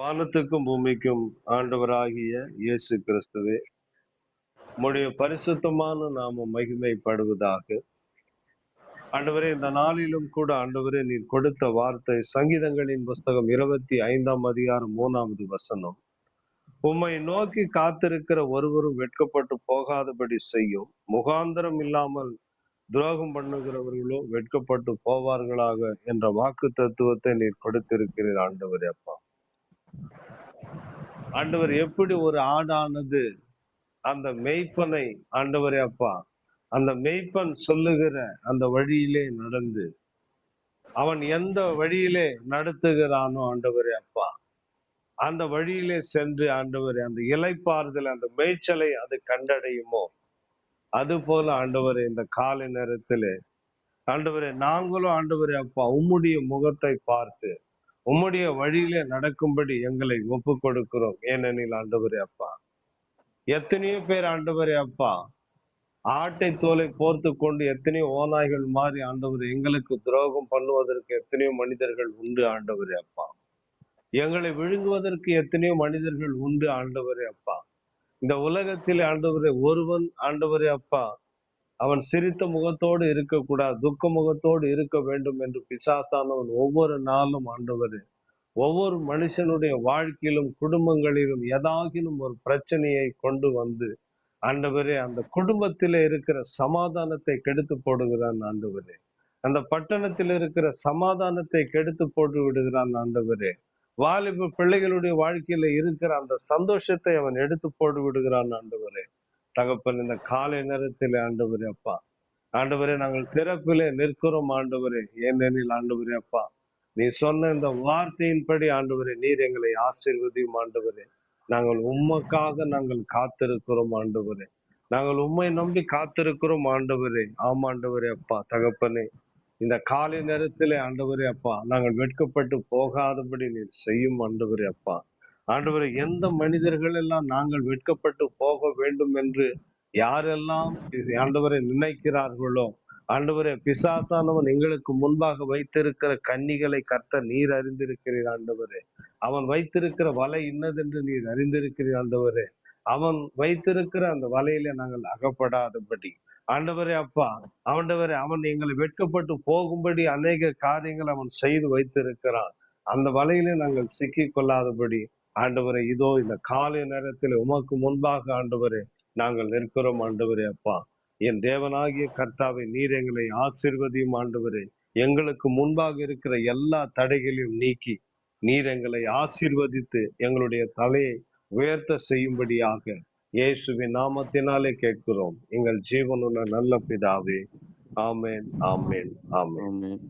வானத்துக்கும் பூமிக்கும் ஆண்டவராகிய இயேசு கிறிஸ்துவே, உம்முடைய பரிசுத்தமான நாமம் மகிமைப்படுவதாக. ஆண்டவரே, இந்த நாளிலும் கூட ஆண்டவரே, நீர் கொடுத்த வார்த்தை சங்கீதங்களின் புஸ்தகம் 25ஆம் அதிகாரம் 3வது வசனம். உம்மை நோக்கி காத்திருக்கிற ஒருவரும் வெட்கப்பட்டு போகாதபடி செய்யும். முகாந்திரம் இல்லாமல் துரோகம் பண்ணுகிறவர்களோ வெட்கப்பட்டு போவார்களாக என்ற வாக்கு தத்துவத்தை நீர் கொடுத்திருக்கிறீர் ஆண்டவரே. அப்பா ஆண்டவர், எப்படி ஒரு ஆடானது அந்த மெய்ப்பனை ஆண்டவரே அப்பா, அந்த மெய்ப்பன் சொல்லுகிற அந்த வழியிலே நடந்து அவன் எந்த வழியிலே நடத்துகிறானோ ஆண்டவரே அப்பா, அந்த வழியிலே சென்று ஆண்டவரே அந்த இளைப்பாறுதல் அந்த மேய்ச்சலை அது கண்டடையுமோ, அது போல ஆண்டவரே இந்த காலை நேரத்திலே ஆண்டவரே நாங்களும் ஆண்டவரே அப்பா உம்முடைய முகத்தை பார்த்து உம்முடைய வழியிலே நடக்கும்படி எங்களை ஒப்பு கொடுக்கிறோம். ஏனெனில் ஆண்டவரே அப்பா, எத்தனையோ பேர் ஆண்டவரே அப்பா ஆட்டை தோலை போர்த்து கொண்டு எத்தனையோ ஓநாய்கள் மாறி ஆண்டவர் எங்களுக்கு துரோகம் பண்ணுவதற்கு எத்தனையோ மனிதர்கள் உண்டு ஆண்டவரே அப்பா. எங்களை விழுங்குவதற்கு எத்தனையோ மனிதர்கள் உண்டு ஆண்டவரே அப்பா. இந்த உலகத்தில் ஆண்டவரே ஒருவன் ஆண்டவரே அப்பா அவன் சிரித்த முகத்தோடு இருக்கக்கூடாது, துக்க முகத்தோடு இருக்க வேண்டும் என்று பிசாசானவன் ஒவ்வொரு நாளும் ஆண்டவரே ஒவ்வொரு மனுஷனுடைய வாழ்க்கையிலும் குடும்பங்களிலும் ஏதாகிலும் ஒரு பிரச்சனையை கொண்டு வந்து ஆண்டவரே அந்த குடும்பத்திலே இருக்கிற சமாதானத்தை கெடுத்து போடுகிறான் ஆண்டவரே. அந்த பட்டணத்தில் இருக்கிற சமாதானத்தை கெடுத்து போட்டு விடுகிறான் ஆண்டவரே. வாலிப பிள்ளைகளுடைய வாழ்க்கையில இருக்கிற அந்த சந்தோஷத்தை அவன் எடுத்து போட்டு விடுகிறான் ஆண்டவரே. தகப்பன், இந்த காலை நேரத்திலே ஆண்டவரே அப்பா, ஆண்டவரே நாங்கள் திறப்பிலே நிற்கிறோம் ஆண்டவரே. ஏனெனில் ஆண்டவரே அப்பா, நீ சொன்ன இந்த வார்த்தையின்படி ஆண்டவரே நீர் எங்களை ஆசீர்வதியும் ஆண்டவரே. நாங்கள் உமக்காக நாங்கள் காத்திருக்கிறோம் ஆண்டவரே. நாங்கள் உம்மை நம்பி காத்திருக்கிறோம் ஆண்டவரே. ஆமா ஆண்டவரே அப்பா. தகப்பனே, இந்த காலை நேரத்திலே ஆண்டவரே அப்பா நாங்கள் வெட்கப்பட்டு போகாதபடி நீர் செய்யும் ஆண்டவரே அப்பா. ஆண்டவரே, எந்த மனிதர்கள் எல்லாம் நாங்கள் வெட்கப்பட்டு போக வேண்டும் என்று யாரெல்லாம் ஆண்டவரை நினைக்கிறார்களோ ஆண்டவரே, பிசாசானவன் எங்களுக்கு முன்பாக வைத்திருக்கிற கன்னிகளை கர்த்தர் நீர் அறிந்திருக்கிறீர் ஆண்டவரே. அவன் வைத்திருக்கிற வலை இன்னதென்று நீர் அறிந்திருக்கிறீர் ஆண்டவரே. அவன் வைத்திருக்கிற அந்த வலையில நாங்கள் அகப்படாதபடி ஆண்டவரே அப்பா, ஆண்டவரே அவன் எங்களை வெட்கப்பட்டு போகும்படி அநேக காரியங்கள் அவன் செய்து வைத்திருக்கிறான். அந்த வலையில நாங்கள் சிக்கி கொள்ளாதபடி ஆண்டவரே, இதோ இந்த காலை நேரத்தில் உமக்கு முன்பாக ஆண்டவரே நாங்கள் நிற்கிறோம் ஆண்டவரே அப்பா. என் தேவனாகிய கர்த்தாவை நீர் எங்களை ஆசீர்வதியும் ஆண்டவரே. எங்களுக்கு முன்பாக இருக்கிற எல்லா தடைகளையும் நீக்கி நீர் எங்களை ஆசீர்வதித்து எங்களுடைய தலையை உயர்த்த செய்யும்படியாக இயேசுவின் நாமத்தினாலே கேட்கிறோம் எங்கள் ஜீவனுள்ள நல்ல பிதாவே. ஆமென், ஆமென், ஆமென்.